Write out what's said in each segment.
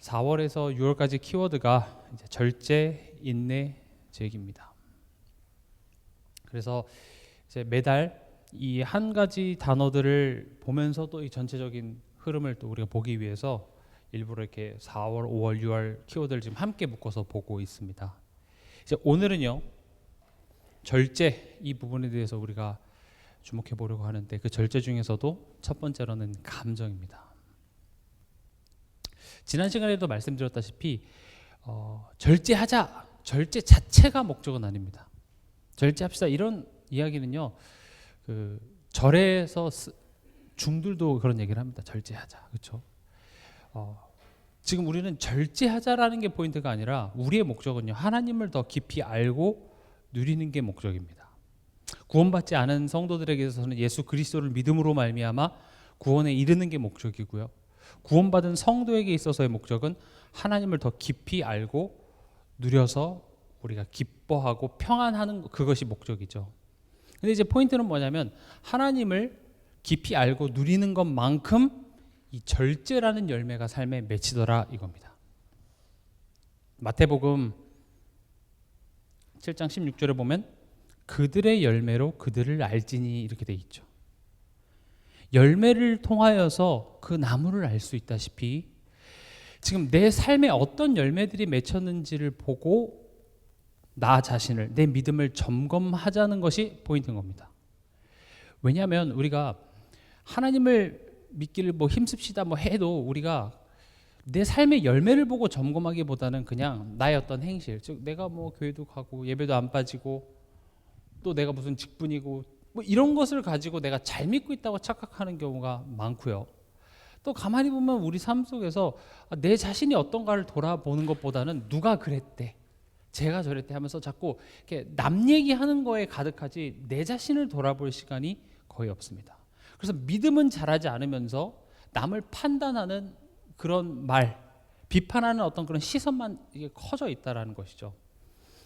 4월에서 6월까지 키워드가 이제 절제, 인내, 제기입니다. 그래서 이제 매달 이 한 가지 단어들을 보면서 또 이 전체적인 흐름을 또 우리가 보기 위해서 일부러 이렇게 4월, 5월, 6월 키워드를 지금 함께 묶어서 보고 있습니다. 이제 오늘은요, 절제 이 부분에 대해서 우리가 주목해 보려고 하는데, 그 절제 중에서도 첫 번째로는 감정입니다. 지난 시간에도 말씀드렸다시피 절제하자, 절제 자체가 목적은 아닙니다. 절제합시다 이런 이야기는요, 그 절에서 중들도 그런 얘기를 합니다. 절제하자, 그렇죠? 지금 우리는 절제하자라는 게 포인트가 아니라 우리의 목적은요, 하나님을 더 깊이 알고 누리는 게 목적입니다. 구원받지 않은 성도들에게서는 예수 그리스도를 믿음으로 말미암아 구원에 이르는 게 목적이고요, 구원받은 성도에게 있어서의 목적은 하나님을 더 깊이 알고 누려서 우리가 기뻐하고 평안하는 그것이 목적이죠. 근데 이제 포인트는 뭐냐면, 하나님을 깊이 알고 누리는 것만큼 이 절제라는 열매가 삶에 맺히더라 이겁니다. 마태복음 7장 16절에 보면 그들의 열매로 그들을 알지니 이렇게 돼 있죠. 열매를 통하여서 그 나무를 알 수 있다시피 지금 내 삶에 어떤 열매들이 맺혔는지를 보고 나 자신을, 내 믿음을 점검하자는 것이 포인트인 겁니다. 왜냐하면 우리가 하나님을 믿기를 힘씁시다 해도 우리가 내 삶의 열매를 보고 점검하기보다는 그냥 나의 어떤 행실, 즉 내가 교회도 가고 예배도 안 빠지고 또 내가 무슨 직분이고 이런 것을 가지고 내가 잘 믿고 있다고 착각하는 경우가 많고요. 또 가만히 보면 우리 삶 속에서 내 자신이 어떤가를 돌아보는 것보다는 누가 그랬대, 제가 저랬대 하면서 자꾸 이렇게 남 얘기하는 거에 가득하지 내 자신을 돌아볼 시간이 거의 없습니다. 그래서 믿음은 잘하지 않으면서 남을 판단하는 그런 말, 비판하는 어떤 그런 시선만 이게 커져 있다라는 것이죠.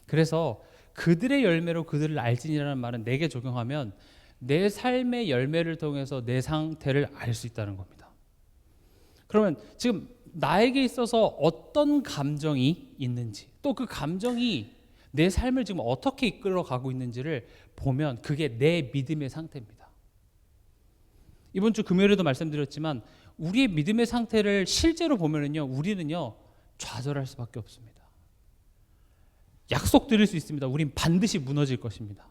그래서 그들의 열매로 그들을 알지니라는 말은 내게 적용하면 내 삶의 열매를 통해서 내 상태를 알 수 있다는 겁니다. 그러면 지금 나에게 있어서 어떤 감정이 있는지, 또 그 감정이 내 삶을 지금 어떻게 이끌어가고 있는지를 보면 그게 내 믿음의 상태입니다. 이번 주 금요일에도 말씀드렸지만 우리의 믿음의 상태를 실제로 보면은요, 우리는요 좌절할 수밖에 없습니다. 약속드릴 수 있습니다. 우린 반드시 무너질 것입니다.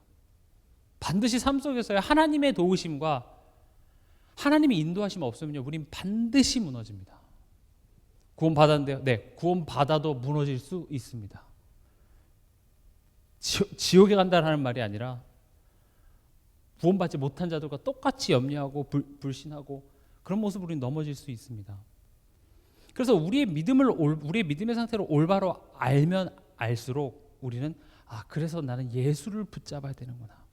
반드시 삶 속에서의 하나님의 도우심과 하나님의 인도하심 없으면요, 우린 반드시 무너집니다. 구원 받았는데요, 네, 구원 받아도 무너질 수 있습니다. 지옥에 간다는 말이 아니라 구원받지 못한 자들과 똑같이 염려하고 불신하고 그런 모습으로 우리는 넘어질 수 있습니다. 그래서 우리의 믿음의 상태를 올바로 알면 알수록 우리는 그래서 나는 예수를 붙잡아야 되는구나.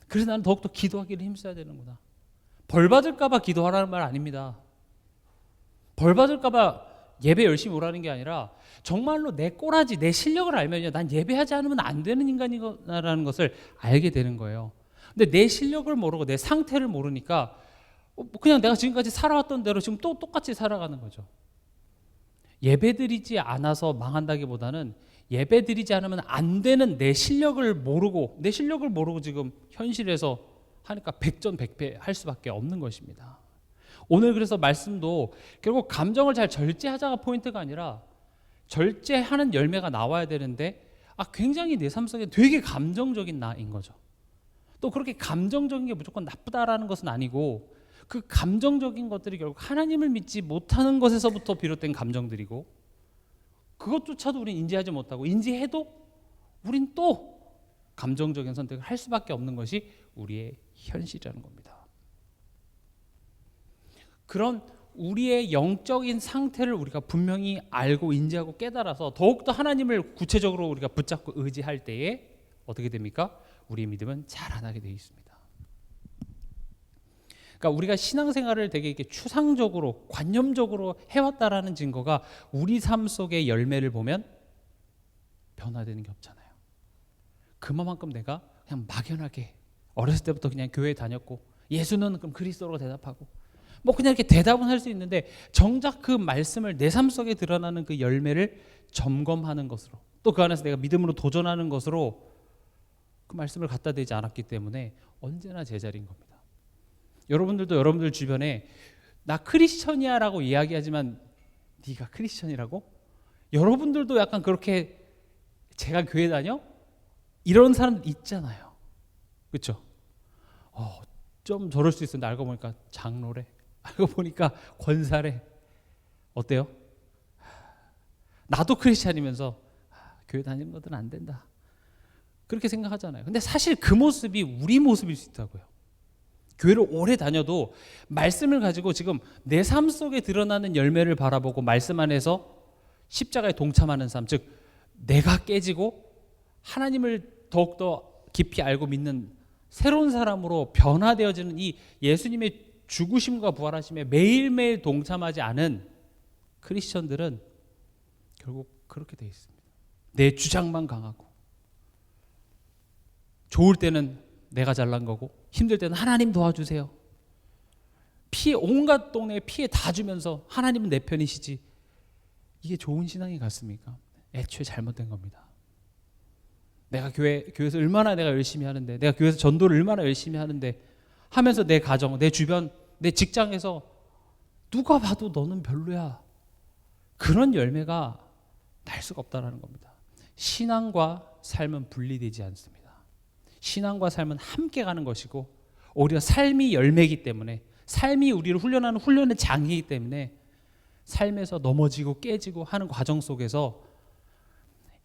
그래서 나는 더욱더 기도하기를 힘써야 되는구나. 벌 받을까 봐 기도하라는 말 아닙니다. 벌 받을까 봐 예배 열심히 오라는 게 아니라 정말로 내 꼬라지, 내 실력을 알면요, 난 예배하지 않으면 안 되는 인간이구나라는 것을 알게 되는 거예요. 근데 내 실력을 모르고 내 상태를 모르니까 그냥 내가 지금까지 살아왔던 대로 지금 또 똑같이 살아가는 거죠. 예배드리지 않아서 망한다기보다는 예배드리지 않으면 안 되는 내 실력을 모르고 지금 현실에서 하니까 백전백패 할 수밖에 없는 것입니다. 오늘 그래서 말씀도 결국 감정을 잘 절제하자가 포인트가 아니라 절제하는 열매가 나와야 되는데 굉장히 내 삶 속에 되게 감정적인 나인 거죠. 또 그렇게 감정적인 게 무조건 나쁘다라는 것은 아니고, 그 감정적인 것들이 결국 하나님을 믿지 못하는 것에서부터 비롯된 감정들이고, 그것조차도 우린 인지하지 못하고, 인지해도 우린 또 감정적인 선택을 할 수밖에 없는 것이 우리의 현실이라는 겁니다. 그런 우리의 영적인 상태를 우리가 분명히 알고 인지하고 깨달아서 더욱더 하나님을 구체적으로 우리가 붙잡고 의지할 때에 어떻게 됩니까? 우리의 믿음은 자라나게 되어 있습니다. 그러니까 우리가 신앙생활을 되게 이렇게 추상적으로 관념적으로 해왔다라는 증거가 우리 삶 속의 열매를 보면 변화되는 게 없잖아요. 그만큼 내가 그냥 막연하게 어렸을 때부터 그냥 교회에 다녔고 예수는 그럼 그리스도로 대답하고 뭐 그냥 이렇게 대답은 할 수 있는데 정작 그 말씀을 내 삶 속에 드러나는 그 열매를 점검하는 것으로, 또 그 안에서 내가 믿음으로 도전하는 것으로 그 말씀을 갖다 대지 않았기 때문에 언제나 제자리인 겁니다. 여러분들도 여러분들 주변에 나 크리스천이야 라고 이야기하지만 네가 크리스천이라고? 여러분들도 약간 그렇게 제가 교회 다녀? 이런 사람들 있잖아요. 그렇죠? 좀 저럴 수 있었는데 알고 보니까 장로래. 알고 보니까 권사래. 어때요? 나도 크리스찬이면서 교회 다니는 것들은 안 된다. 그렇게 생각하잖아요. 근데 사실 그 모습이 우리 모습일 수 있다고요. 교회를 오래 다녀도 말씀을 가지고 지금 내 삶 속에 드러나는 열매를 바라보고 말씀 안에서 십자가에 동참하는 삶, 즉 내가 깨지고 하나님을 더욱더 깊이 알고 믿는 새로운 사람으로 변화되어지는 이 예수님의 죽으심과 부활하심에 매일매일 동참하지 않은 크리스천들은 결국 그렇게 돼 있습니다. 내 주장만 강하고, 좋을 때는 내가 잘난 거고, 힘들 때는 하나님 도와주세요. 피해, 온갖 동네에 피해 다 주면서 하나님은 내 편이시지. 이게 좋은 신앙이 같습니까? 애초에 잘못된 겁니다. 내가 교회에서 얼마나 내가 열심히 하는데, 내가 교회에서 전도를 얼마나 열심히 하는데 하면서 내 가정, 내 주변, 내 직장에서 누가 봐도 너는 별로야. 그런 열매가 날 수가 없다는 겁니다. 신앙과 삶은 분리되지 않습니다. 신앙과 삶은 함께 가는 것이고, 오히려 삶이 열매이기 때문에, 삶이 우리를 훈련하는 훈련의 장이기 때문에 삶에서 넘어지고 깨지고 하는 과정 속에서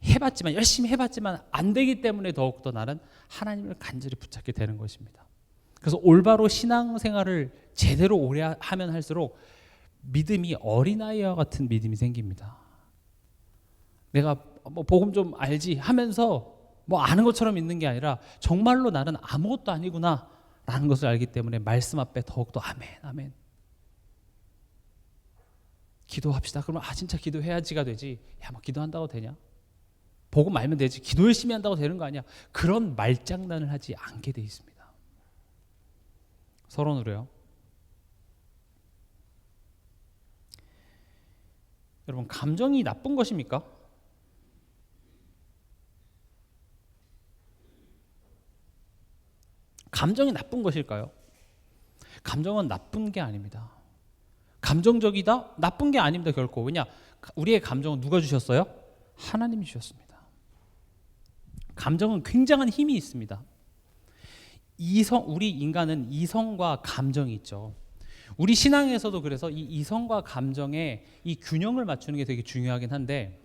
해봤지만, 열심히 해봤지만 안 되기 때문에 더욱더 나는 하나님을 간절히 붙잡게 되는 것입니다. 그래서 올바로 신앙생활을 제대로 오래 하면 할수록 믿음이 어린아이와 같은 믿음이 생깁니다. 내가 뭐 복음 좀 알지 하면서 뭐 아는 것처럼 믿는 게 아니라 정말로 나는 아무것도 아니구나 라는 것을 알기 때문에 말씀 앞에 더욱더 아멘 아멘, 기도합시다. 그러면 진짜 기도해야지가 되지, 야 뭐 기도한다고 되냐, 복음 알면 되지, 기도 열심히 한다고 되는 거 아니야, 그런 말장난을 하지 않게 돼 있습니다. 서론으로요, 여러분, 감정이 나쁜 것입니까? 감정이 나쁜 것일까요? 감정은 나쁜 게 아닙니다. 감정적이다? 나쁜 게 아닙니다, 결코. 왜냐? 우리의 감정은 누가 주셨어요? 하나님이 주셨습니다. 감정은 굉장한 힘이 있습니다. 우리 인간은 이성과 감정이 있죠. 우리 신앙에서도 그래서 이 이성과 감정의 이 균형을 맞추는 게 되게 중요하긴 한데,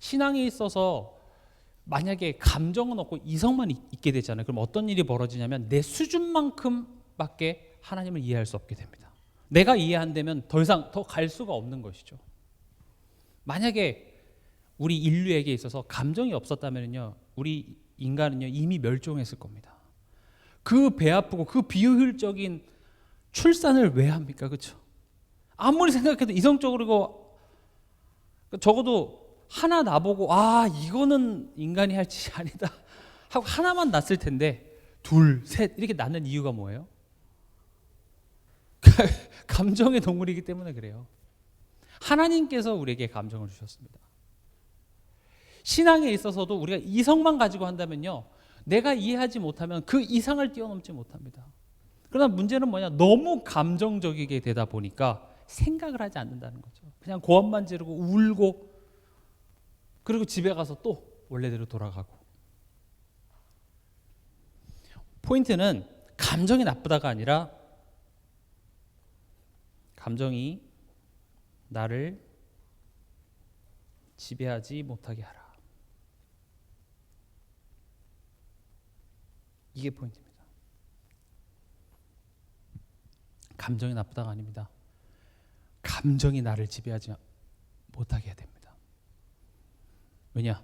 신앙에 있어서 만약에 감정은 없고 이성만 있게 되잖아요. 그럼 어떤 일이 벌어지냐면 내 수준만큼밖에 하나님을 이해할 수 없게 됩니다. 내가 이해 안 되면 더 이상 더 갈 수가 없는 것이죠. 만약에 우리 인류에게 있어서 감정이 없었다면요, 우리 인간은요 이미 멸종했을 겁니다. 그 배 아프고 그 비효율적인 출산을 왜 합니까? 그렇죠? 아무리 생각해도 이성적으로 적어도 하나 나보고 이거는 인간이 할 짓이 아니다 하고 하나만 낳았을 텐데 둘, 셋 이렇게 낳는 이유가 뭐예요? 감정의 동물이기 때문에 그래요. 하나님께서 우리에게 감정을 주셨습니다. 신앙에 있어서도 우리가 이성만 가지고 한다면요, 내가 이해하지 못하면 그 이상을 뛰어넘지 못합니다. 그러나 문제는 뭐냐, 너무 감정적이게 되다 보니까 생각을 하지 않는다는 거죠. 그냥 고함만 지르고 울고, 그리고 집에 가서 또 원래대로 돌아가고. 포인트는 감정이 나쁘다가 아니라 감정이 나를 지배하지 못하게 하라. 이게 포인트입니다. 감정이 나쁘다가 아닙니다. 감정이 나를 지배하지 못하게 해야 됩니다. 왜냐?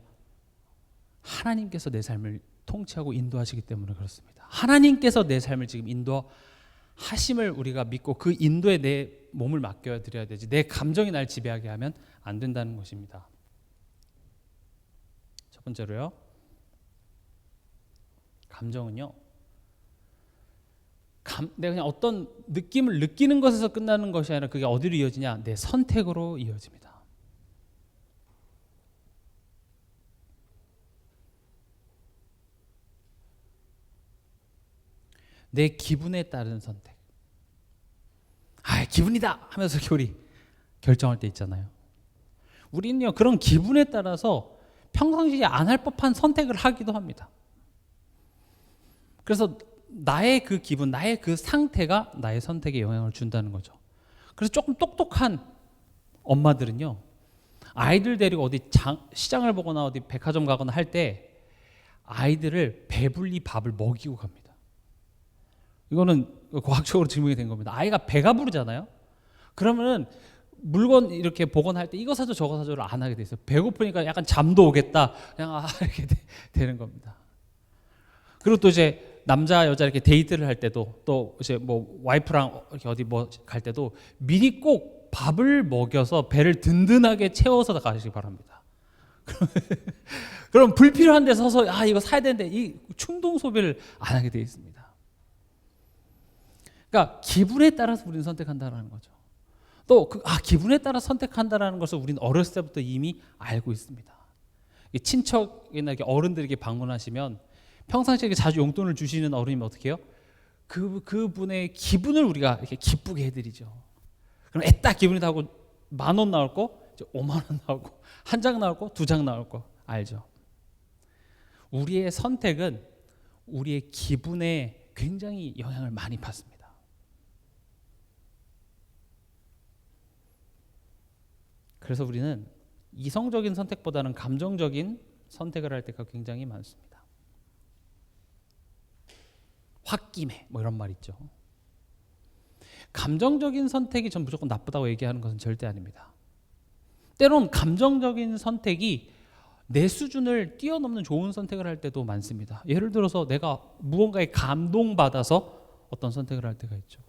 하나님께서 내 삶을 통치하고 인도하시기 때문에 그렇습니다. 하나님께서 내 삶을 지금 인도하심을 우리가 믿고 그 인도에 내 몸을 맡겨 드려야 되지, 내 감정이 날 지배하게 하면 안 된다는 것입니다. 첫 번째로요, 감정은요 내가 그냥 어떤 느낌을 느끼는 것에서 끝나는 것이 아니라 그게 어디로 이어지냐? 내 선택으로 이어집니다. 내 기분에 따른 선택. 기분이다 하면서 우리 결정할 때 있잖아요. 우리는요, 그런 기분에 따라서 평상시에 안 할 법한 선택을 하기도 합니다. 그래서 나의 그 기분, 나의 그 상태가 나의 선택에 영향을 준다는 거죠. 그래서 조금 똑똑한 엄마들은요, 아이들 데리고 어디 시장을 보거나 어디 백화점 가거나 할 때 아이들을 배불리 밥을 먹이고 갑니다. 이거는 과학적으로 증명이 된 겁니다. 아이가 배가 부르잖아요. 그러면은 물건 이렇게 복원할 때 이거 사줘 저거 사줘를 안 하게 돼 있어요. 배고프니까 약간 잠도 오겠다. 그냥 이렇게 되는 겁니다. 그리고 또 이제 남자 여자 이렇게 데이트를 할 때도 또 이제 뭐 와이프랑 이렇게 어디 뭐 갈 때도 미리 꼭 밥을 먹여서 배를 든든하게 채워서 가시기 바랍니다. 그럼 불필요한 데 서서 이거 사야 되는데 이 충동 소비를 안 하게 돼 있습니다. 그러니까 기분에 따라서 우리는 선택한다라는 거죠. 또 기분에 따라 선택한다라는 것을 우리는 어렸을 때부터 이미 알고 있습니다. 친척이나 어른들에게 방문하시면 평상시에 자주 용돈을 주시는 어른이면 어떻게 해요? 그분의 기분을 우리가 이렇게 기쁘게 해드리죠. 그럼 애딱 기분이 나고 10,000원 나올 거 50,000원 나오고 한 장 나올 거 2장 나올 거 알죠? 우리의 선택은 우리의 기분에 굉장히 영향을 많이 받습니다. 그래서 우리는 이성적인 선택보다는 감정적인 선택을 할 때가 굉장히 많습니다. 홧김에 이런 말 있죠. 감정적인 선택이 전 무조건 나쁘다고 얘기하는 것은 절대 아닙니다. 때론 감정적인 선택이 내 수준을 뛰어넘는 좋은 선택을 할 때도 많습니다. 예를 들어서 내가 무언가에 감동받아서 어떤 선택을 할 때가 있죠.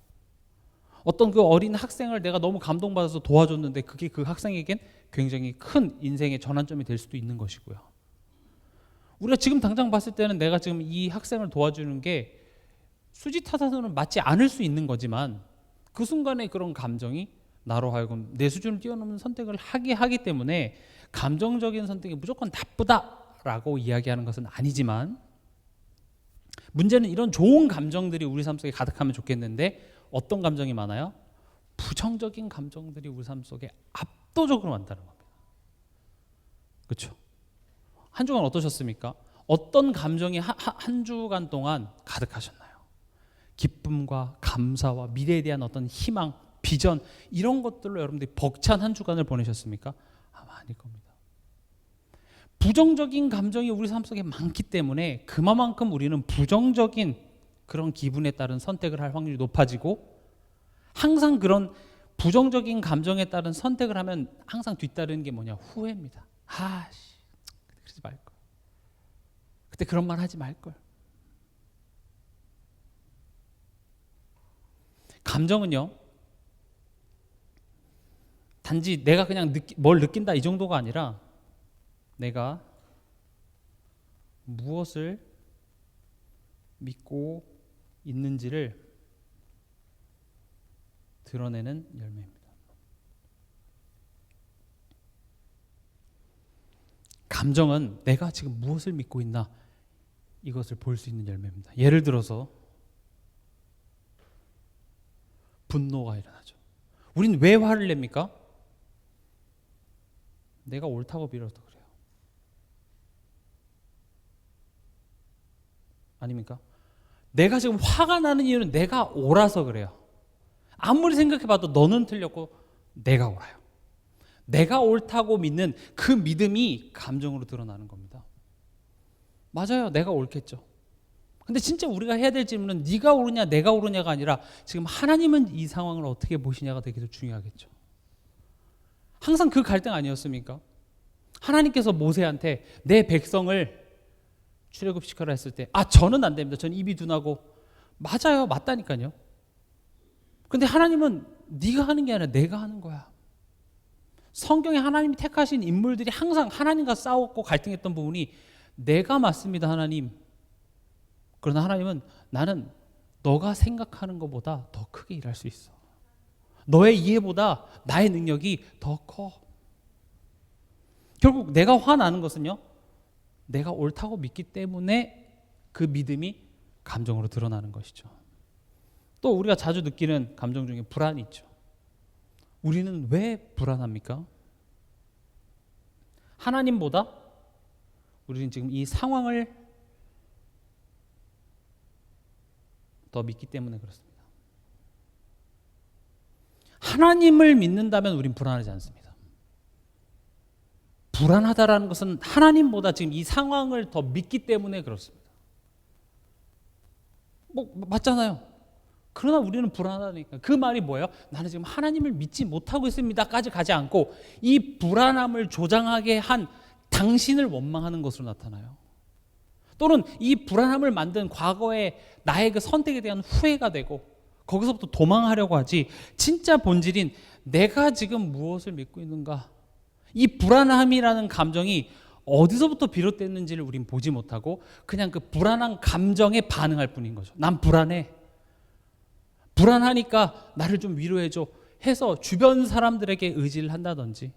어떤 그 어린 학생을 내가 너무 감동받아서 도와줬는데 그게 그 학생에겐 굉장히 큰 인생의 전환점이 될 수도 있는 것이고요. 우리가 지금 당장 봤을 때는 내가 지금 이 학생을 도와주는 게 수지타산으로는 맞지 않을 수 있는 거지만 그 순간에 그런 감정이 나로 하여금 내 수준을 뛰어넘는 선택을 하게 하기 때문에 감정적인 선택이 무조건 나쁘다라고 이야기하는 것은 아니지만 문제는 이런 좋은 감정들이 우리 삶 속에 가득하면 좋겠는데 어떤 감정이 많아요? 부정적인 감정들이 우리 삶 속에 압도적으로 많다는 겁니다. 그렇죠? 한 주간 어떠셨습니까? 어떤 감정이 한 주간 동안 가득하셨나요? 기쁨과 감사와 미래에 대한 어떤 희망, 비전 이런 것들로 여러분들이 벅찬 한 주간을 보내셨습니까? 아마 아닐 겁니다. 부정적인 감정이 우리 삶 속에 많기 때문에 그만큼 우리는 부정적인 그런 기분에 따른 선택을 할 확률이 높아지고 항상 그런 부정적인 감정에 따른 선택을 하면 항상 뒤따르는 게 뭐냐? 후회입니다. 그러지 말걸. 그때 그런 말 하지 말걸. 감정은요, 단지 내가 그냥 뭘 느낀다 이 정도가 아니라 내가 무엇을 믿고 있는지를 드러내는 열매입니다. 감정은 내가 지금 무엇을 믿고 있나 이것을 볼 수 있는 열매입니다. 예를 들어서 분노가 일어나죠. 우린 왜 화를 냅니까? 내가 옳다고 빌어서 그래요. 아닙니까? 내가 지금 화가 나는 이유는 내가 옳아서 그래요. 아무리 생각해봐도 너는 틀렸고 내가 옳아요. 내가 옳다고 믿는 그 믿음이 감정으로 드러나는 겁니다. 맞아요. 내가 옳겠죠. 근데 진짜 우리가 해야 될 질문은 네가 옳으냐 내가 옳으냐가 아니라 지금 하나님은 이 상황을 어떻게 보시냐가 되게 더 중요하겠죠. 항상 그 갈등 아니었습니까? 하나님께서 모세한테 내 백성을 출애굽시켜라 했을 때 저는 안 됩니다. 저는 입이 둔하고 맞아요. 맞다니까요. 근데 하나님은 네가 하는 게 아니라 내가 하는 거야. 성경에 하나님이 택하신 인물들이 항상 하나님과 싸웠고 갈등했던 부분이 내가 맞습니다. 하나님. 그러나 하나님은 나는 너가 생각하는 것보다 더 크게 일할 수 있어. 너의 이해보다 나의 능력이 더 커. 결국 내가 화나는 것은요, 내가 옳다고 믿기 때문에 그 믿음이 감정으로 드러나는 것이죠. 또 우리가 자주 느끼는 감정 중에 불안이 있죠. 우리는 왜 불안합니까? 하나님보다 우리는 지금 이 상황을 더 믿기 때문에 그렇습니다. 하나님을 믿는다면 우린 불안하지 않습니다. 불안하다라는 것은 하나님보다 지금 이 상황을 더 믿기 때문에 그렇습니다. 맞잖아요. 그러나 우리는 불안하다니까. 그 말이 뭐예요? 나는 지금 하나님을 믿지 못하고 있습니다까지 가지 않고 이 불안함을 조장하게 한 당신을 원망하는 것으로 나타나요. 또는 이 불안함을 만든 과거의 나의 그 선택에 대한 후회가 되고 거기서부터 도망하려고 하지, 진짜 본질인 내가 지금 무엇을 믿고 있는가, 이 불안함이라는 감정이 어디서부터 비롯됐는지를 우린 보지 못하고 그냥 그 불안한 감정에 반응할 뿐인 거죠. 난 불안해. 불안하니까 나를 좀 위로해줘 해서 주변 사람들에게 의지를 한다든지,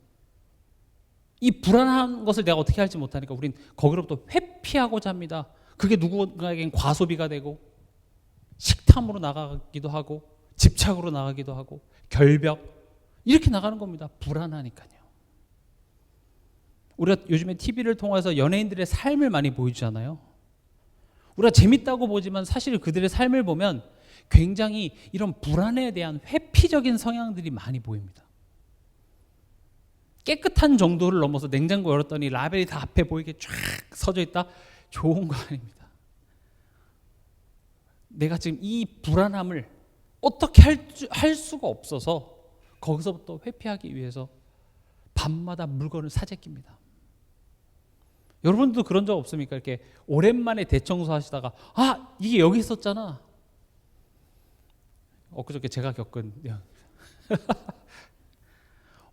이 불안한 것을 내가 어떻게 할지 못하니까 우린 거기로부터 회피하고자 합니다. 그게 누군가에겐 과소비가 되고 식탐으로 나가기도 하고 집착으로 나가기도 하고 결벽, 이렇게 나가는 겁니다. 불안하니까요. 우리가 요즘에 TV를 통해서 연예인들의 삶을 많이 보여주잖아요. 우리가 재밌다고 보지만 사실 그들의 삶을 보면 굉장히 이런 불안에 대한 회피적인 성향들이 많이 보입니다. 깨끗한 정도를 넘어서 냉장고 열었더니 라벨이 다 앞에 보이게 쫙 서져 있다? 좋은 거 아닙니다. 내가 지금 이 불안함을 어떻게 할 수가 없어서 거기서부터 회피하기 위해서 밤마다 물건을 사재낍니다. 여러분도 그런 적 없습니까? 이렇게 오랜만에 대청소 하시다가 이게 여기 있었잖아. 엊그저께 제가 겪은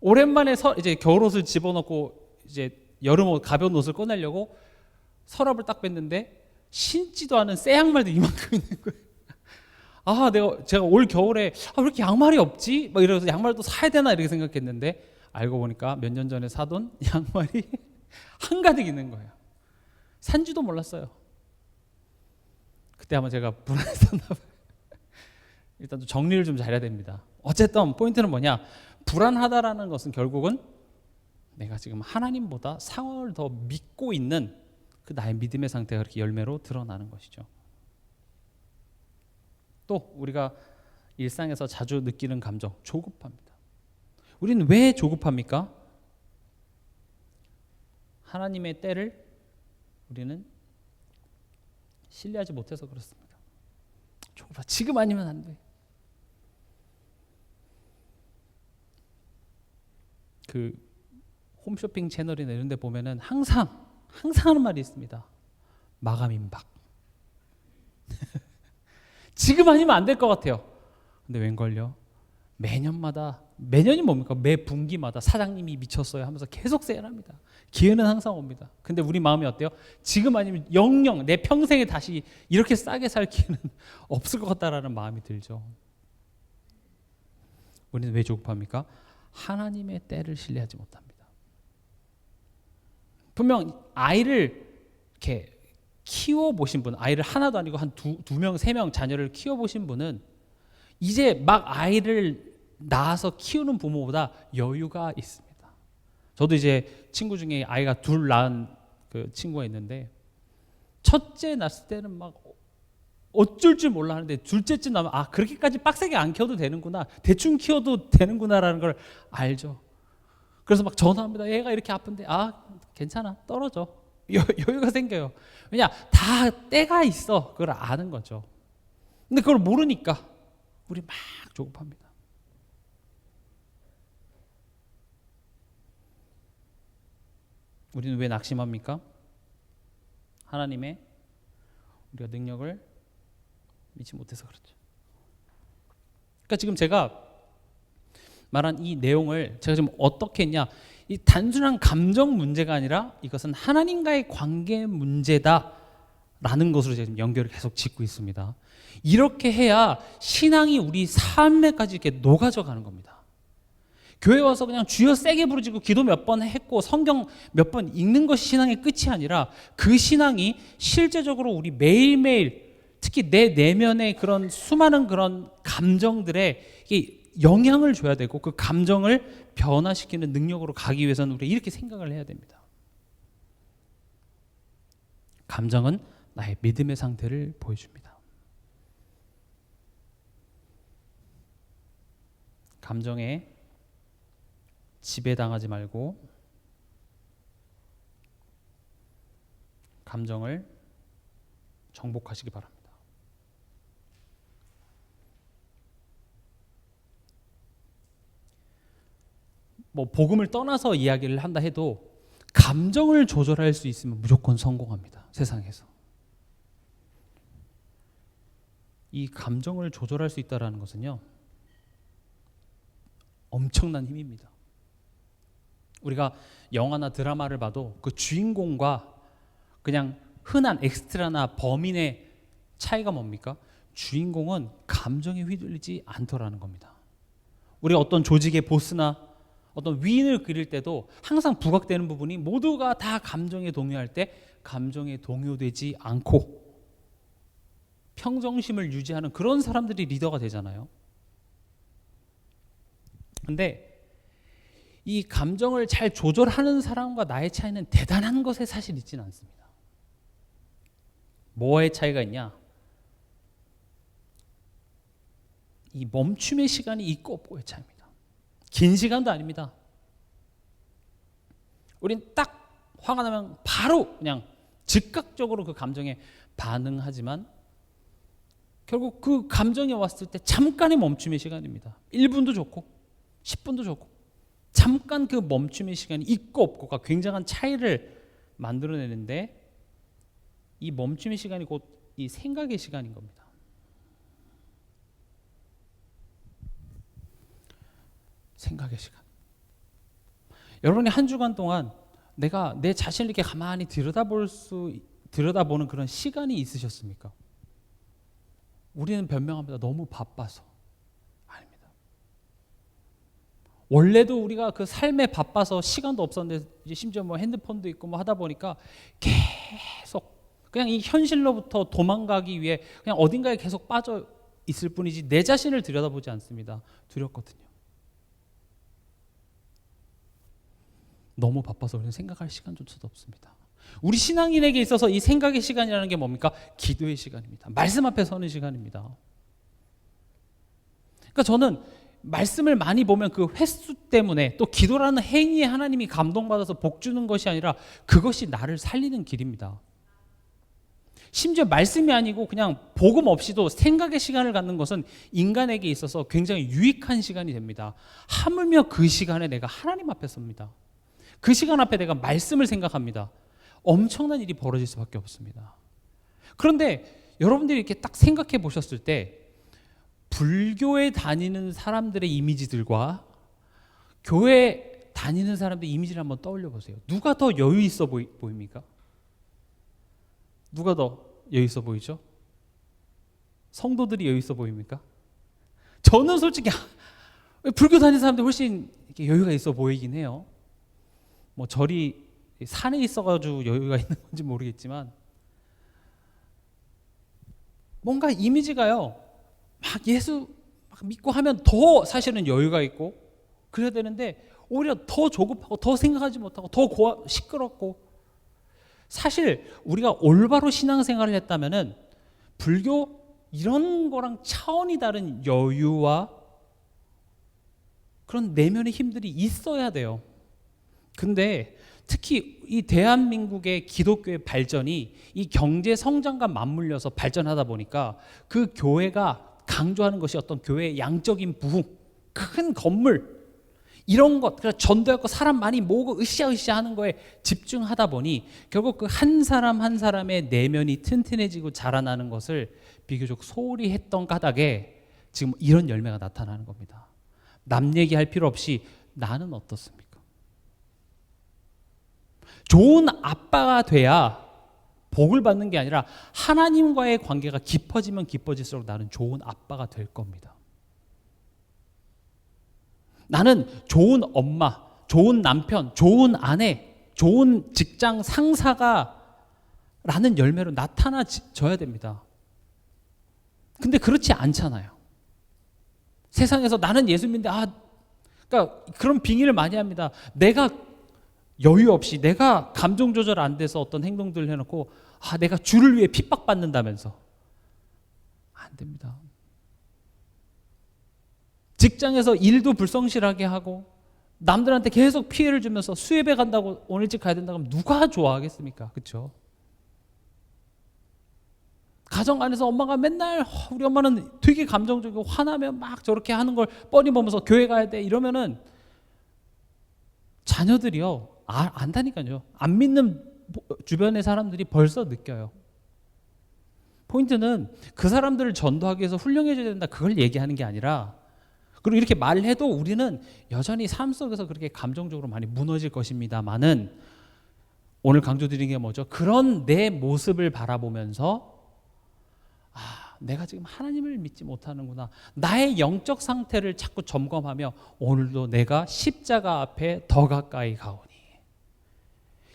오랜만에 이제 겨울옷을 집어넣고 이제 여름옷 가벼운 옷을 꺼내려고 서랍을 딱 뺐는데 신지도 않은 새 양말도 이만큼 있는 거예요. 제가 올 겨울에 왜 이렇게 양말이 없지? 막 이러면서 양말도 사야 되나 이렇게 생각했는데 알고 보니까 몇 년 전에 사둔 양말이 한가득 있는 거예요. 산지도 몰랐어요. 그때 아마 제가 불안했었나 봐요. 일단 좀 정리를 좀 잘해야 됩니다. 어쨌든 포인트는 뭐냐? 불안하다라는 것은 결국은 내가 지금 하나님보다 상황을 더 믿고 있는 그 나의 믿음의 상태가 그렇게 열매로 드러나는 것이죠. 또 우리가 일상에서 자주 느끼는 감정, 조급합니다. 우리는 왜 조급합니까? 하나님의 때를 우리는 신뢰하지 못해서 그렇습니다. 조급하. 지금 아니면 안 돼. 그 홈쇼핑 채널이나 이런 데 보면은 항상 하는 말이 있습니다. 마감 임박. 지금 아니면 안 될 것 같아요. 근데 웬걸요? 매년이 뭡니까? 매 분기마다 사장님이 미쳤어요 하면서 계속 세일합니다. 기회는 항상 옵니다. 근데 우리 마음이 어때요? 지금 아니면 영영 내 평생에 다시 이렇게 싸게 살 기회는 없을 것 같다라는 마음이 들죠. 우리는 왜 조급합니까? 하나님의 때를 신뢰하지 못합니다. 분명 아이를 이렇게 키워보신 분, 아이를 하나도 아니고 한 두 명, 세 명 자녀를 키워보신 분은 이제 막 아이를 낳아서 키우는 부모보다 여유가 있습니다. 저도 이제 친구 중에 아이가 둘 낳은 그 친구가 있는데 첫째 낳았을 때는 막 어쩔 줄 몰라 하는데 둘째쯤 나면 그렇게까지 빡세게 안 키워도 되는구나, 대충 키워도 되는구나라는 걸 알죠. 그래서 막 전화합니다. 얘가 이렇게 아픈데 괜찮아, 떨어져. 여유가 생겨요. 왜냐, 다 때가 있어. 그걸 아는 거죠. 근데 그걸 모르니까 우리 막 조급합니다. 우리는 왜 낙심합니까? 하나님의 우리가 능력을 믿지 못해서 그렇죠. 그러니까 지금 제가 말한 이 내용을 제가 지금 어떻게 했냐, 이 단순한 감정 문제가 아니라 이것은 하나님과의 관계 문제다라는 것으로 제가 지금 연결을 계속 짓고 있습니다. 이렇게 해야 신앙이 우리 삶에까지 이렇게 녹아져 가는 겁니다. 교회 와서 그냥 주여 세게 부르짖고 기도 몇 번 했고 성경 몇 번 읽는 것이 신앙의 끝이 아니라 그 신앙이 실제적으로 우리 매일매일 특히 내 내면의 그런 수많은 그런 감정들에 영향을 줘야 되고 그 감정을 변화시키는 능력으로 가기 위해서는 우리가 이렇게 생각을 해야 됩니다. 감정은 나의 믿음의 상태를 보여줍니다. 감정에 지배당하지 말고 감정을 정복하시기 바랍니다. 뭐 복음을 떠나서 이야기를 한다 해도 감정을 조절할 수 있으면 무조건 성공합니다. 세상에서. 이 감정을 조절할 수 있다는 것은요, 엄청난 힘입니다. 우리가 영화나 드라마를 봐도 그 주인공과 그냥 흔한 엑스트라나 범인의 차이가 뭡니까? 주인공은 감정에 휘둘리지 않더라는 겁니다. 우리 어떤 조직의 보스나 어떤 위인을 그릴 때도 항상 부각되는 부분이 모두가 다 감정에 동요할 때 감정에 동요되지 않고 평정심을 유지하는 그런 사람들이 리더가 되잖아요. 근데 이 감정을 잘 조절하는 사람과 나의 차이는 대단한 것에 사실 있지는 않습니다. 뭐의 차이가 있냐? 이 멈춤의 시간이 있고 없고의 차이입니다. 긴 시간도 아닙니다. 우린 딱 화가 나면 바로 그냥 즉각적으로 그 감정에 반응하지만 결국 그 감정이 왔을 때 잠깐의 멈춤의 시간입니다. 1분도 좋고 10분도 좋고 잠깐 그 멈춤의 시간이 있고 없고가 굉장한 차이를 만들어내는데 이 멈춤의 시간이 곧 이 생각의 시간인 겁니다. 생각의 시간. 여러분이 한 주간 동안 내가 내 자신을 이렇게 가만히 들여다보는 그런 시간이 있으셨습니까? 우리는 변명합니다. 너무 바빠서. 아닙니다. 원래도 우리가 그 삶에 바빠서 시간도 없었는데 이제 심지어 뭐 핸드폰도 있고 뭐 하다 보니까 계속 그냥 이 현실로부터 도망가기 위해 그냥 어딘가에 계속 빠져 있을 뿐이지 내 자신을 들여다보지 않습니다. 두렵거든요. 너무 바빠서 우리는 생각할 시간조차도 없습니다. 우리 신앙인에게 있어서 이 생각의 시간이라는 게 뭡니까? 기도의 시간입니다. 말씀 앞에 서는 시간입니다. 그러니까 저는 말씀을 많이 보면 그 횟수 때문에 또 기도라는 행위에 하나님이 감동받아서 복 주는 것이 아니라 그것이 나를 살리는 길입니다. 심지어 말씀이 아니고 그냥 복음 없이도 생각의 시간을 갖는 것은 인간에게 있어서 굉장히 유익한 시간이 됩니다. 하물며 그 시간에 내가 하나님 앞에 섭니다. 그 시간 앞에 내가 말씀을 생각합니다. 엄청난 일이 벌어질 수밖에 없습니다. 그런데 여러분들이 이렇게 딱 생각해 보셨을 때 불교에 다니는 사람들의 이미지들과 교회 다니는 사람들의 이미지를 한번 떠올려 보세요. 누가 더 여유 있어 보입니까? 누가 더 여유 있어 보이죠? 성도들이 여유 있어 보입니까? 저는 솔직히 불교 다니는 사람들 훨씬 이렇게 여유가 있어 보이긴 해요. 뭐 절이 산에 있어가지고 여유가 있는 건지 모르겠지만 뭔가 이미지가요. 막 예수 막 믿고 하면 더 사실은 여유가 있고 그래야 되는데 오히려 더 조급하고 더 생각하지 못하고 더 시끄럽고 사실 우리가 올바로 신앙생활을 했다면은 불교 이런 거랑 차원이 다른 여유와 그런 내면의 힘들이 있어야 돼요. 근데 특히 이 대한민국의 기독교의 발전이 이 경제 성장과 맞물려서 발전하다 보니까 그 교회가 강조하는 것이 어떤 교회의 양적인 부흥, 큰 건물 이런 것, 그래서 전도했고 사람 많이 모으고 으쌰으쌰 하는 거에 집중하다 보니 결국 그 한 사람 한 사람의 내면이 튼튼해지고 자라나는 것을 비교적 소홀히 했던 까닭에 지금 이런 열매가 나타나는 겁니다. 남 얘기할 필요 없이 나는 어떻습니까? 좋은 아빠가 돼야 복을 받는 게 아니라 하나님과의 관계가 깊어지면 깊어질수록 나는 좋은 아빠가 될 겁니다. 나는 좋은 엄마, 좋은 남편, 좋은 아내, 좋은 직장 상사가 라는 열매로 나타나져야 됩니다. 근데 그렇지 않잖아요. 세상에서 나는 예수 믿는데 그러니까 그런 빙의를 많이 합니다. 내가 여유 없이 내가 감정 조절 안 돼서 어떤 행동들을 해놓고 내가 주를 위해 핍박받는다면서 안 됩니다. 직장에서 일도 불성실하게 하고 남들한테 계속 피해를 주면서 수협에 간다고 오늘 일찍 가야 된다고 하면 누가 좋아하겠습니까? 그렇죠? 가정 안에서 엄마가 맨날 우리 엄마는 되게 감정적이고 화나면 막 저렇게 하는 걸 뻔히 보면서 교회 가야 돼 이러면은 자녀들이요 안다니까요. 안 믿는 주변의 사람들이 벌써 느껴요. 포인트는 그 사람들을 전도하기 위해서 훌륭해져야 된다 그걸 얘기하는 게 아니라, 그리고 이렇게 말을 해도 우리는 여전히 삶 속에서 그렇게 감정적으로 많이 무너질 것입니다만은, 오늘 강조드리는 게 뭐죠? 그런 내 모습을 바라보면서 내가 지금 하나님을 믿지 못하는구나. 나의 영적 상태를 자꾸 점검하며 오늘도 내가 십자가 앞에 더 가까이 가오니.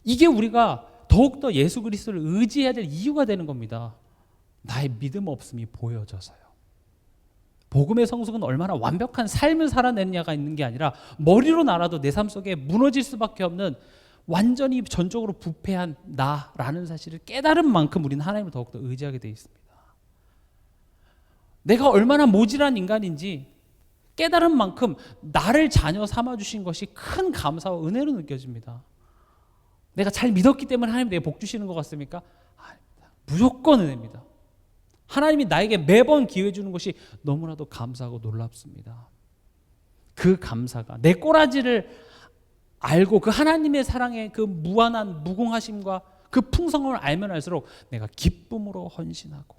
이게 우리가 더욱더 예수 그리스도를 의지해야 될 이유가 되는 겁니다. 나의 믿음 없음이 보여져서요. 복음의 성숙은 얼마나 완벽한 삶을 살아냈냐가 있는 게 아니라 머리로 알아도 내 삶 속에 무너질 수밖에 없는 완전히 전적으로 부패한 나라는 사실을 깨달은 만큼 우리는 하나님을 더욱더 의지하게 되어 있습니다. 내가 얼마나 모질한 인간인지 깨달은 만큼 나를 자녀 삼아주신 것이 큰 감사와 은혜로 느껴집니다. 내가 잘 믿었기 때문에 하나님 내게 복 주시는 것 같습니까? 아닙니다. 무조건 은혜입니다. 하나님이 나에게 매번 기회 주는 것이 너무나도 감사하고 놀랍습니다. 그 감사가 내 꼬라지를 알고 그 하나님의 사랑의 그 무한한 무궁하심과 그 풍성함을 알면 알수록 내가 기쁨으로 헌신하고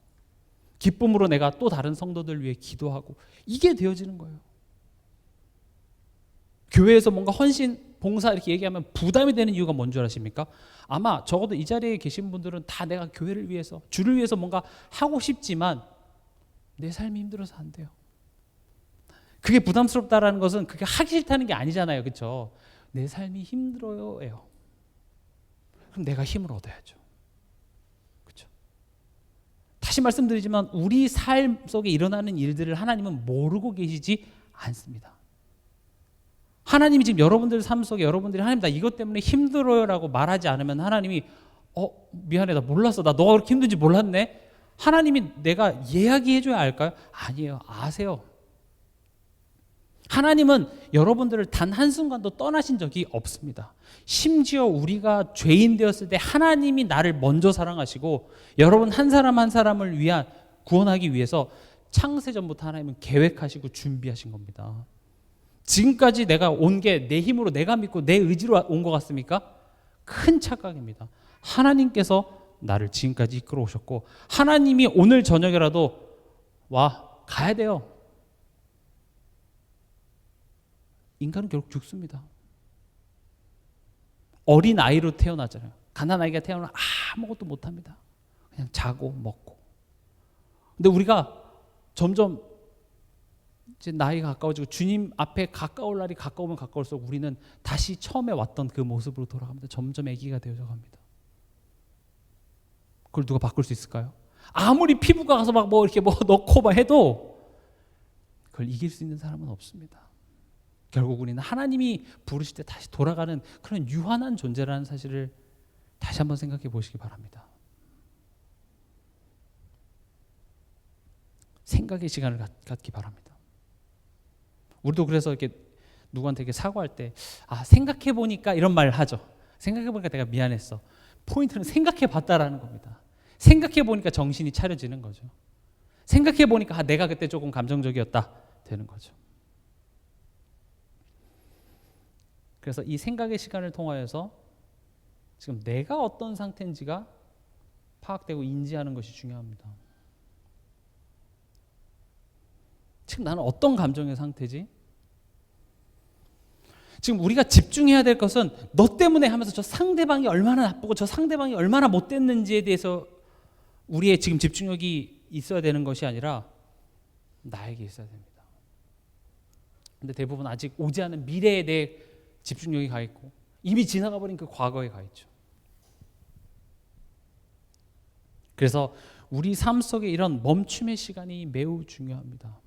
기쁨으로 내가 또 다른 성도들 위해 기도하고 이게 되어지는 거예요. 교회에서 뭔가 헌신, 봉사 이렇게 얘기하면 부담이 되는 이유가 뭔 줄 아십니까? 아마 적어도 이 자리에 계신 분들은 다 내가 교회를 위해서, 주를 위해서 뭔가 하고 싶지만 내 삶이 힘들어서 안 돼요. 그게 부담스럽다라는 것은 그게 하기 싫다는 게 아니잖아요. 그렇죠? 내 삶이 힘들어요예요. 그럼 내가 힘을 얻어야죠. 그렇죠? 다시 말씀드리지만 우리 삶 속에 일어나는 일들을 하나님은 모르고 계시지 않습니다. 하나님이 지금 여러분들 삶 속에 여러분들이 하나님 나 이것 때문에 힘들어요라고 말하지 않으면 하나님이 미안해 나 몰랐어 나 너가 그렇게 힘든지 몰랐네. 하나님이 내가 이야기해줘야 알까요? 아니에요. 아세요. 하나님은 여러분들을 단 한순간도 떠나신 적이 없습니다. 심지어 우리가 죄인 되었을 때 하나님이 나를 먼저 사랑하시고 여러분 한 사람 한 사람을 위한 구원하기 위해서 창세전부터 하나님은 계획하시고 준비하신 겁니다. 지금까지 내가 온 게 내 힘으로 내가 믿고 내 의지로 온 것 같습니까? 큰 착각입니다. 하나님께서 나를 지금까지 이끌어 오셨고 하나님이 오늘 저녁이라도 가야 돼요. 인간은 결국 죽습니다. 어린 아이로 태어나잖아요. 가난아이가 태어나면 아무것도 못합니다. 그냥 자고 먹고. 근데 우리가 점점 이제 나이가 가까워지고 주님 앞에 가까울 날이 가까우면 가까울수록 우리는 다시 처음에 왔던 그 모습으로 돌아갑니다. 점점 아기가 되어져 갑니다. 그걸 누가 바꿀 수 있을까요? 아무리 피부가 가서 막 이렇게 넣고 막 해도 그걸 이길 수 있는 사람은 없습니다. 결국 우리는 하나님이 부르실 때 다시 돌아가는 그런 유한한 존재라는 사실을 다시 한번 생각해 보시기 바랍니다. 생각의 시간을 갖기 바랍니다. 우리도 그래서 이렇게 누구한테 이렇게 사과할 때 생각해 보니까 이런 말을 하죠. 생각해 보니까 내가 미안했어. 포인트는 생각해 봤다라는 겁니다. 생각해 보니까 정신이 차려지는 거죠. 생각해 보니까 내가 그때 조금 감정적이었다 되는 거죠. 그래서 이 생각의 시간을 통하여서 지금 내가 어떤 상태인지가 파악되고 인지하는 것이 중요합니다. 지금 나는 어떤 감정의 상태지? 지금 우리가 집중해야 될 것은 너 때문에 하면서 저 상대방이 얼마나 나쁘고 저 상대방이 얼마나 못됐는지에 대해서 우리의 지금 집중력이 있어야 되는 것이 아니라 나에게 있어야 됩니다. 근데 대부분 아직 오지 않은 미래에 대해 집중력이 가 있고 이미 지나가 버린 그 과거에 가 있죠. 그래서 우리 삶 속에 이런 멈춤의 시간이 매우 중요합니다.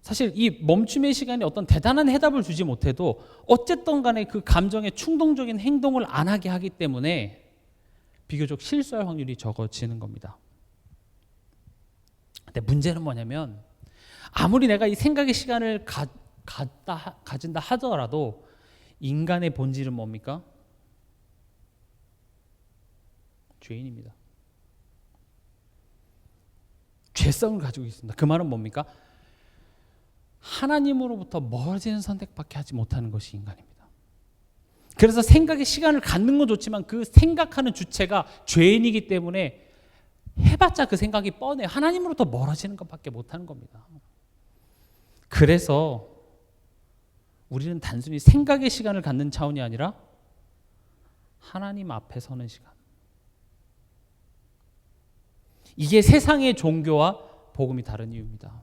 사실 이 멈춤의 시간이 어떤 대단한 해답을 주지 못해도 어쨌든 간에 그 감정의 충동적인 행동을 안 하게 하기 때문에 비교적 실수할 확률이 적어지는 겁니다. 근데 문제는 뭐냐면 아무리 내가 이 생각의 시간을 가진다 하더라도 인간의 본질은 뭡니까? 죄인입니다. 죄성을 가지고 있습니다. 그 말은 뭡니까? 하나님으로부터 멀어지는 선택밖에 하지 못하는 것이 인간입니다. 그래서 생각의 시간을 갖는 건 좋지만 그 생각하는 주체가 죄인이기 때문에 해봤자 그 생각이 뻔해요. 하나님으로부터 멀어지는 것밖에 못하는 겁니다. 그래서 우리는 단순히 생각의 시간을 갖는 차원이 아니라 하나님 앞에 서는 시간. 이게 세상의 종교와 복음이 다른 이유입니다.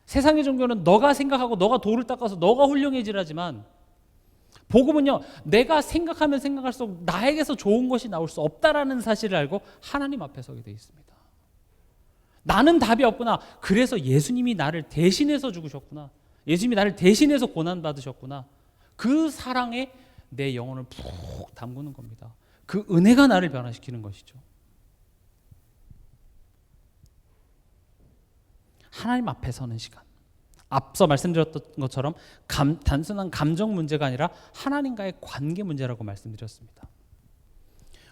세상의 종교는 너가 생각하고 너가 돌을 닦아서 너가 훌륭해지라지만 복음은요, 내가 생각하면 생각할수록 나에게서 좋은 것이 나올 수 없다라는 사실을 알고 하나님 앞에 서게 돼 있습니다. 나는 답이 없구나. 그래서 예수님이 나를 대신해서 죽으셨구나. 예수님이 나를 대신해서 고난받으셨구나. 그 사랑에 내 영혼을 푹 담그는 겁니다. 그 은혜가 나를 변화시키는 것이죠. 하나님 앞에 서는 시간. 앞서 말씀드렸던 것처럼 단순한 감정 문제가 아니라 하나님과의 관계 문제라고 말씀드렸습니다.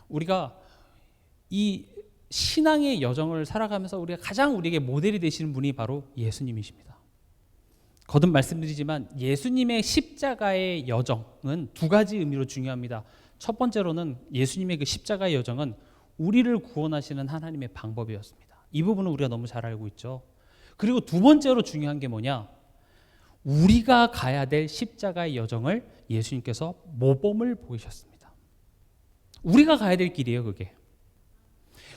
우리가 이 신앙의 여정을 살아가면서 우리가 가장 우리에게 모델이 되시는 분이 바로 예수님이십니다. 거듭 말씀드리지만 예수님의 십자가의 여정은 두 가지 의미로 중요합니다. 첫 번째로는 예수님의 그 십자가의 여정은 우리를 구원하시는 하나님의 방법이었습니다. 이 부분은 우리가 너무 잘 알고 있죠. 그리고 두 번째로 중요한 게 뭐냐? 우리가 가야 될 십자가의 여정을 예수님께서 모범을 보이셨습니다. 우리가 가야 될 길이에요, 그게.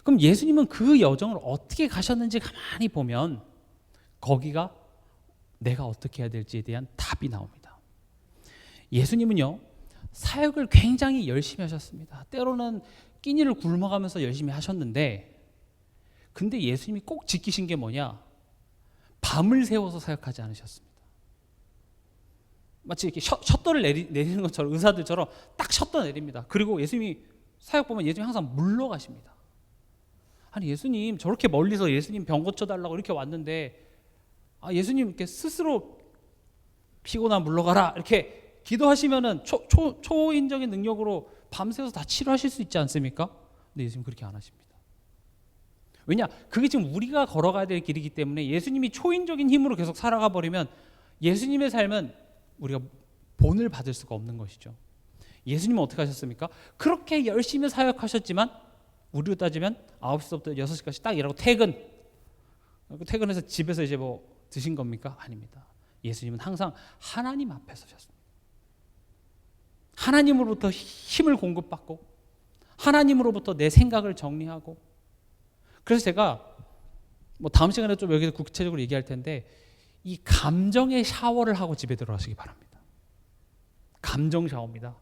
그럼 예수님은 그 여정을 어떻게 가셨는지 가만히 보면 거기가 내가 어떻게 해야 될지에 대한 답이 나옵니다. 예수님은요, 사역을 굉장히 열심히 하셨습니다. 때로는 끼니를 굶어가면서 열심히 하셨는데, 근데 예수님이 꼭 지키신 게 뭐냐? 밤을 새워서 사역하지 않으셨습니다. 마치 이렇게 셔터를 내리는 것처럼 의사들처럼 딱 셔터 내립니다. 그리고 예수님이 사역 보면 예수님이 항상 물러가십니다. 아니 예수님 저렇게 멀리서 예수님 병 고쳐달라고 이렇게 왔는데 예수님 이렇게 스스로 피곤하면 물러가라 이렇게 기도하시면은 초인적인 능력으로 밤새워서 다 치료하실 수 있지 않습니까? 근데 예수님 그렇게 안 하십니다. 왜냐? 그게 지금 우리가 걸어가야 될 길이기 때문에 예수님이 초인적인 힘으로 계속 살아가 버리면 예수님의 삶은 우리가 본을 받을 수가 없는 것이죠. 예수님은 어떻게 하셨습니까? 그렇게 열심히 사역하셨지만 우리로 따지면 9시부터 6시까지 딱 일하고 퇴근해서 집에서 이제 뭐 드신 겁니까? 아닙니다. 예수님은 항상 하나님 앞에 서셨습니다. 하나님으로부터 힘을 공급받고 하나님으로부터 내 생각을 정리하고 그래서 제가 뭐 다음 시간에 좀 여기서 구체적으로 얘기할 텐데 이 감정의 샤워를 하고 집에 들어가시기 바랍니다. 감정 샤워입니다.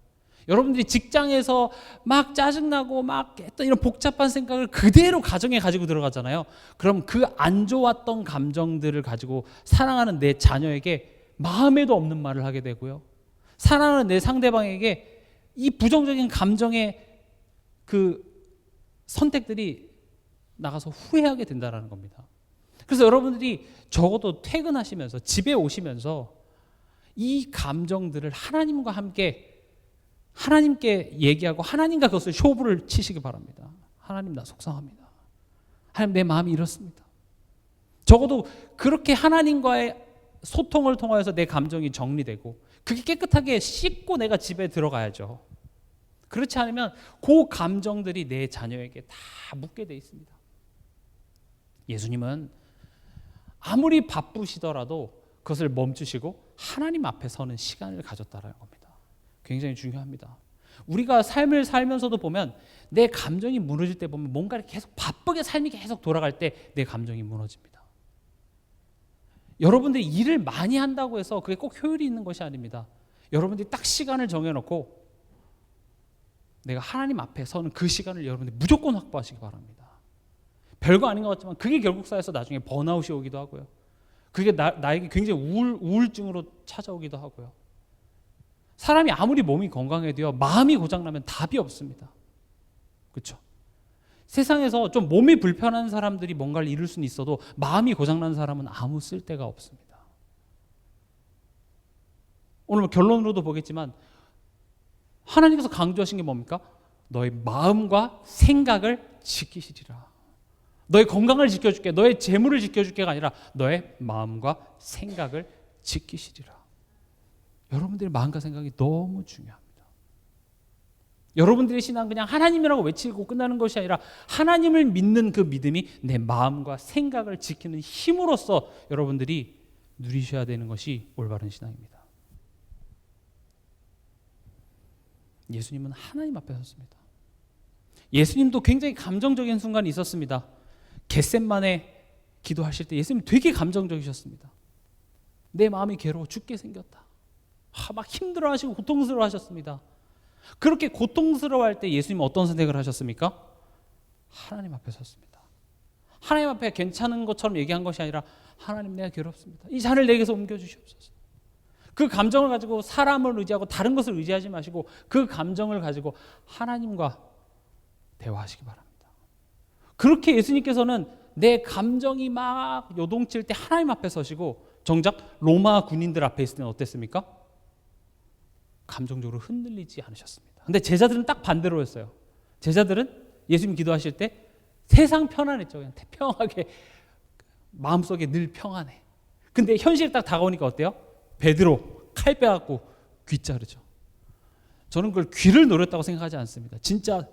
여러분들이 직장에서 막 짜증나고 막 했던 이런 복잡한 생각을 그대로 가정에 가지고 들어가잖아요. 그럼 그 안 좋았던 감정들을 가지고 사랑하는 내 자녀에게 마음에도 없는 말을 하게 되고요. 사랑하는 내 상대방에게 이 부정적인 감정의 그 선택들이 나가서 후회하게 된다는 겁니다. 그래서 여러분들이 적어도 퇴근하시면서 집에 오시면서 이 감정들을 하나님과 함께 하나님께 얘기하고 하나님과 그것을 쇼부를 치시기 바랍니다. 하나님 나 속상합니다. 하나님 내 마음이 이렇습니다. 적어도 그렇게 하나님과의 소통을 통하여서 내 감정이 정리되고 그게 깨끗하게 씻고 내가 집에 들어가야죠. 그렇지 않으면 그 감정들이 내 자녀에게 다 묻게 돼 있습니다. 예수님은 아무리 바쁘시더라도 그것을 멈추시고 하나님 앞에 서는 시간을 가졌다라는 겁니다. 굉장히 중요합니다. 우리가 삶을 살면서도 보면 내 감정이 무너질 때 보면 뭔가 계속 바쁘게 삶이 계속 돌아갈 때 내 감정이 무너집니다. 여러분들이 일을 많이 한다고 해서 그게 꼭 효율이 있는 것이 아닙니다. 여러분들이 딱 시간을 정해놓고 내가 하나님 앞에 서는 그 시간을 여러분들이 무조건 확보하시기 바랍니다. 별거 아닌 것 같지만 그게 결국 쌓여서 나중에 번아웃이 오기도 하고요. 그게 나에게 굉장히 우울증으로 찾아오기도 하고요. 사람이 아무리 몸이 건강해도요, 마음이 고장나면 답이 없습니다. 그렇죠? 세상에서 좀 몸이 불편한 사람들이 뭔가를 이룰 수는 있어도 마음이 고장난 사람은 아무 쓸데가 없습니다. 오늘 결론으로도 보겠지만 하나님께서 강조하신 게 뭡니까? 너의 마음과 생각을 지키시리라. 너의 건강을 지켜줄게, 너의 재물을 지켜줄게가 아니라 너의 마음과 생각을 지키시리라. 여러분들의 마음과 생각이 너무 중요합니다. 여러분들의 신앙은 그냥 하나님이라고 외치고 끝나는 것이 아니라 하나님을 믿는 그 믿음이 내 마음과 생각을 지키는 힘으로써 여러분들이 누리셔야 되는 것이 올바른 신앙입니다. 예수님은 하나님 앞에 섰습니다. 예수님도 굉장히 감정적인 순간이 있었습니다. 겟셋만에 기도하실 때 예수님 되게 감정적이셨습니다. 내 마음이 괴로워 죽게 생겼다. 막 힘들어하시고 고통스러워하셨습니다. 그렇게 고통스러워할 때 예수님은 어떤 선택을 하셨습니까? 하나님 앞에 섰습니다. 하나님 앞에 괜찮은 것처럼 얘기한 것이 아니라 하나님 내가 괴롭습니다. 이 잔을 내게서 옮겨주시옵소서. 그 감정을 가지고 사람을 의지하고 다른 것을 의지하지 마시고 그 감정을 가지고 하나님과 대화하시기 바랍니다. 그렇게 예수님께서는 내 감정이 막 요동칠 때 하나님 앞에 서시고 정작 로마 군인들 앞에 있을 때는 어땠습니까? 감정적으로 흔들리지 않으셨습니다. 근데 제자들은 딱 반대로였어요. 제자들은 예수님 기도하실 때 세상 편안했죠. 그냥 태평하게 마음속에 늘 평안해. 근데 현실이 딱 다가오니까 어때요? 베드로 칼 빼갖고 귀 자르죠. 저는 그걸 귀를 노렸다고 생각하지 않습니다. 진짜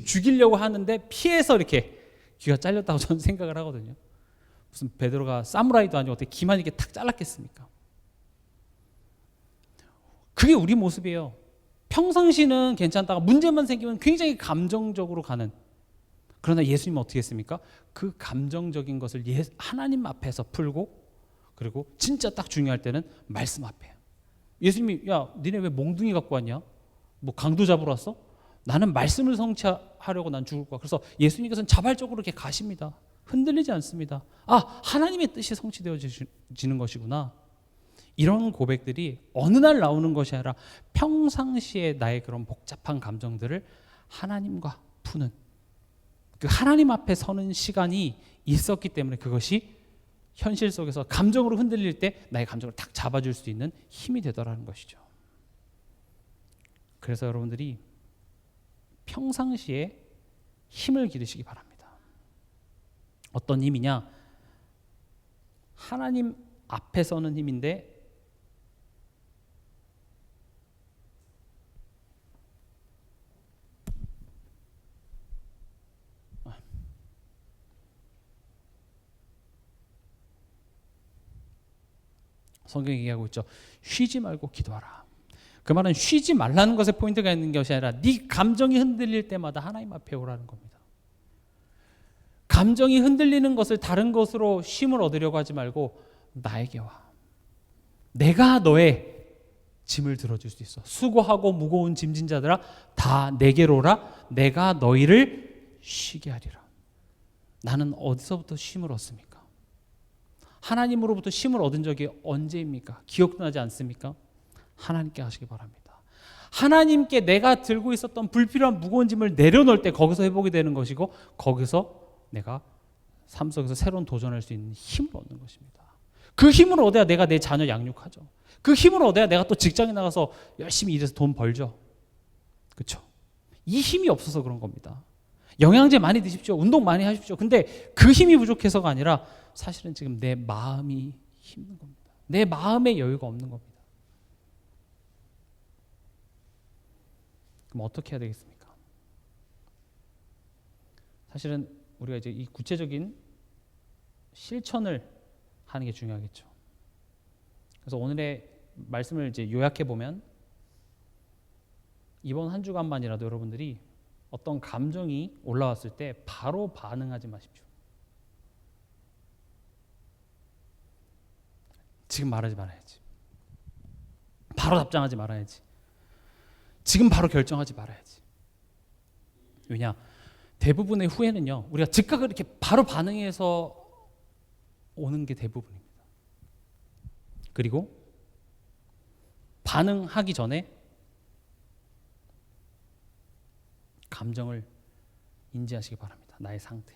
죽이려고 하는데 피해서 이렇게 귀가 잘렸다고 저는 생각을 하거든요. 무슨 베드로가 사무라이도 아니고 어떻게 귀만 이렇게 탁 잘랐겠습니까? 그게 우리 모습이에요. 평상시는 괜찮다가 문제만 생기면 굉장히 감정적으로 가는. 그러나 예수님은 어떻게 했습니까? 그 감정적인 것을 하나님 앞에서 풀고 그리고 진짜 딱 중요할 때는 말씀 앞에. 예수님이 야 니네 왜 몽둥이 갖고 왔냐? 뭐 강도 잡으러 왔어? 나는 말씀을 성취하려고 난 죽을 거야. 그래서 예수님께서는 자발적으로 이렇게 가십니다. 흔들리지 않습니다. 아, 하나님의 뜻이 성취되어지는 것이구나. 이런 고백들이 어느 날 나오는 것이 아니라 평상시에 나의 그런 복잡한 감정들을 하나님과 푸는 그 하나님 앞에 서는 시간이 있었기 때문에 그것이 현실 속에서 감정으로 흔들릴 때 나의 감정을 딱 잡아줄 수 있는 힘이 되더라는 것이죠. 그래서 여러분들이 평상시에 힘을 기르시기 바랍니다. 어떤 힘이냐? 하나님 앞에 서는 힘인데 성경이 얘기하고 있죠. 쉬지 말고 기도하라. 그 말은 쉬지 말라는 것에 포인트가 있는 것이 아니라 네 감정이 흔들릴 때마다 하나님 앞에 오라는 겁니다. 감정이 흔들리는 것을 다른 것으로 쉼을 얻으려고 하지 말고 나에게 와. 내가 너의 짐을 들어줄 수 있어. 수고하고 무거운 짐진 자들아 다 내게로 오라. 내가 너희를 쉬게 하리라. 나는 어디서부터 쉼을 얻습니까? 하나님으로부터 쉼을 얻은 적이 언제입니까? 기억도 나지 않습니까? 하나님께 하시기 바랍니다. 하나님께 내가 들고 있었던 불필요한 무거운 짐을 내려놓을 때 거기서 회복이 되는 것이고 거기서 내가 삶 속에서 새로운 도전할 수 있는 힘을 얻는 것입니다. 그 힘을 얻어야 내가 내 자녀 양육하죠. 그 힘을 얻어야 내가 또 직장에 나가서 열심히 일해서 돈 벌죠. 그렇죠? 이 힘이 없어서 그런 겁니다. 영양제 많이 드십시오. 운동 많이 하십시오. 근데 그 힘이 부족해서가 아니라 사실은 지금 내 마음이 힘든 겁니다. 내 마음의 여유가 없는 겁니다. 그럼 어떻게 해야 되겠습니까? 사실은 우리가 이제 이 구체적인 실천을 하는 게 중요하겠죠. 그래서 오늘의 말씀을 이제 요약해 보면 이번 한 주간만이라도 여러분들이 어떤 감정이 올라왔을 때 바로 반응하지 마십시오. 지금 말하지 말아야지. 바로 답장하지 말아야지. 지금 바로 결정하지 말아야지. 왜냐? 대부분의 후회는요, 우리가 즉각 이렇게 바로 반응해서 오는 게 대부분입니다. 그리고 반응하기 전에 감정을 인지하시기 바랍니다. 나의 상태.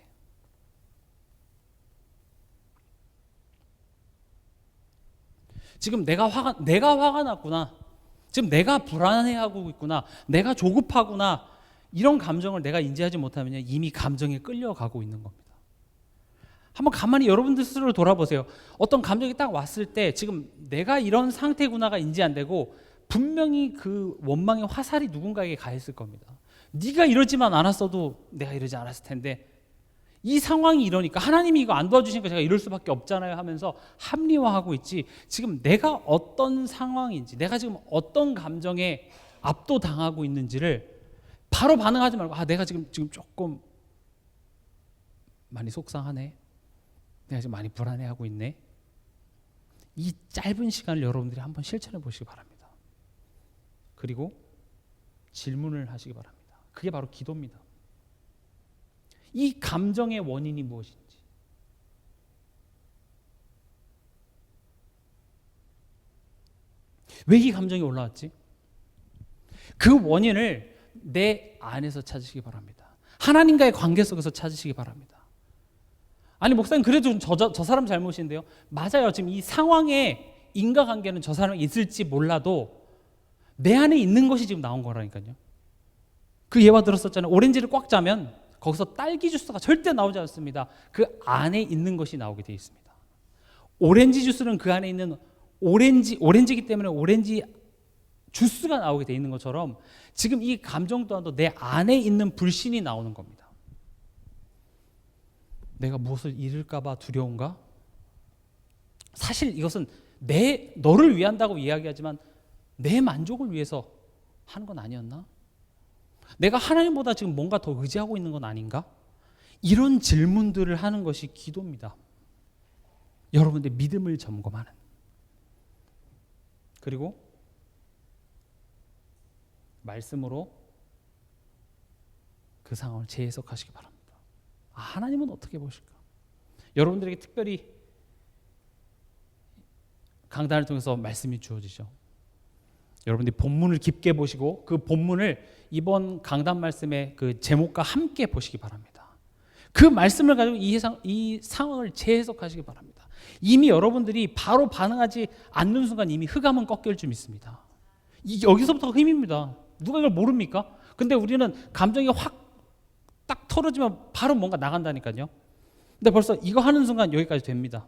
지금 내가 화가 났구나. 지금 내가 불안해하고 있구나. 내가 조급하구나. 이런 감정을 내가 인지하지 못하면 이미 감정에 끌려가고 있는 겁니다. 한번 가만히 여러분들 스스로 돌아보세요. 어떤 감정이 딱 왔을 때 지금 내가 이런 상태구나가 인지 안 되고 분명히 그 원망의 화살이 누군가에게 가 있을 겁니다. 네가 이러지만 않았어도 내가 이러지 않았을 텐데 이 상황이 이러니까 하나님이 이거 안 도와주시니까 제가 이럴 수밖에 없잖아요 하면서 합리화하고 있지, 지금 내가 어떤 상황인지, 내가 지금 어떤 감정에 압도당하고 있는지를 바로 반응하지 말고, 내가 지금 조금 많이 속상하네, 내가 지금 많이 불안해하고 있네. 이 짧은 시간을 여러분들이 한번 실천해 보시기 바랍니다. 그리고 질문을 하시기 바랍니다. 그게 바로 기도입니다. 이 감정의 원인이 무엇인지, 왜 이 감정이 올라왔지? 그 원인을 내 안에서 찾으시기 바랍니다. 하나님과의 관계 속에서 찾으시기 바랍니다. 아니 목사님 그래도 저 사람 잘못인데요. 맞아요. 지금 이 상황에 인과관계는 저 사람이 있을지 몰라도 내 안에 있는 것이 지금 나온 거라니까요. 그 예화 들었었잖아요. 오렌지를 꽉 짜면 거기서 딸기 주스가 절대 나오지 않습니다. 그 안에 있는 것이 나오게 되어 있습니다. 오렌지 주스는 그 안에 있는 오렌지이기 때문에 오렌지 주스가 나오게 되어 있는 것처럼 지금 이 감정 또한도 내 안에 있는 불신이 나오는 겁니다. 내가 무엇을 잃을까 봐 두려운가? 사실 이것은 너를 위한다고 이야기하지만 내 만족을 위해서 하는 건 아니었나? 내가 하나님보다 지금 뭔가 더 의지하고 있는 건 아닌가? 이런 질문들을 하는 것이 기도입니다. 여러분들의 믿음을 점검하는. 그리고 말씀으로 그 상황을 재해석하시기 바랍니다. 하나님은 어떻게 보실까? 여러분들에게 특별히 강단을 통해서 말씀이 주어지죠. 여러분들이 본문을 깊게 보시고 그 본문을 이번 강단 말씀의 그 제목과 함께 보시기 바랍니다. 그 말씀을 가지고 이 상황을 재해석하시기 바랍니다. 이미 여러분들이 바로 반응하지 않는 순간 이미 흑암은 꺾일 줄 믿습니다. 여기서부터가 힘입니다. 누가 이걸 모릅니까? 근데 우리는 감정이 확 딱 털어지면 바로 뭔가 나간다니까요. 근데 벌써 이거 하는 순간 여기까지 됩니다.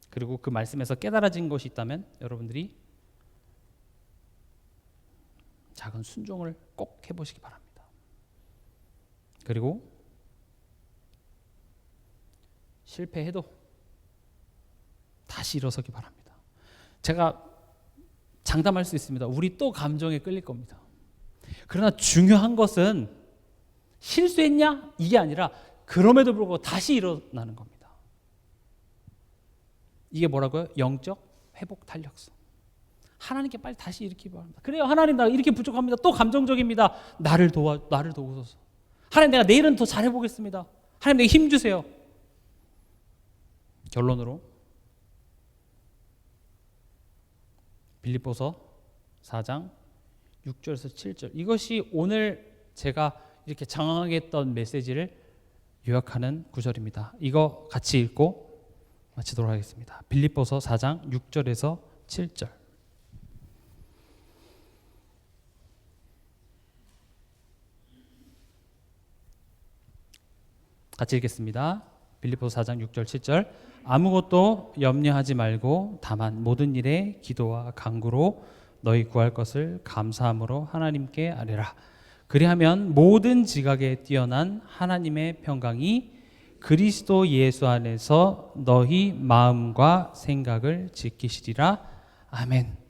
그리고 그 말씀에서 깨달아진 것이 있다면 여러분들이 작은 순종을 꼭 해보시기 바랍니다. 그리고 실패해도 다시 일어서기 바랍니다. 제가 장담할 수 있습니다. 우리 또 감정에 끌릴 겁니다. 그러나 중요한 것은 실수했냐? 이게 아니라 그럼에도 불구하고 다시 일어나는 겁니다. 이게 뭐라고요? 영적 회복 탄력성. 하나님께 빨리 다시 일으키기 바랍니다. 그래요, 하나님 나 이렇게 부족합니다. 또 감정적입니다. 나를 도우소서. 하나님 내가 내일은 더 잘해보겠습니다. 하나님 내게 힘 주세요. 결론으로 빌립보서 4장 6절에서 7절, 이것이 오늘 제가 이렇게 장황하게 했던 메시지를 요약하는 구절입니다. 이거 같이 읽고 마치도록 하겠습니다. 빌립보서 4장 6절에서 7절. 같이 읽겠습니다. 빌립보서 4장 6절 7절. 아무것도 염려하지 말고 다만 모든 일에 기도와 간구로 너희 구할 것을 감사함으로 하나님께 아뢰라. 그리하면 모든 지각에 뛰어난 하나님의 평강이 그리스도 예수 안에서 너희 마음과 생각을 지키시리라. 아멘.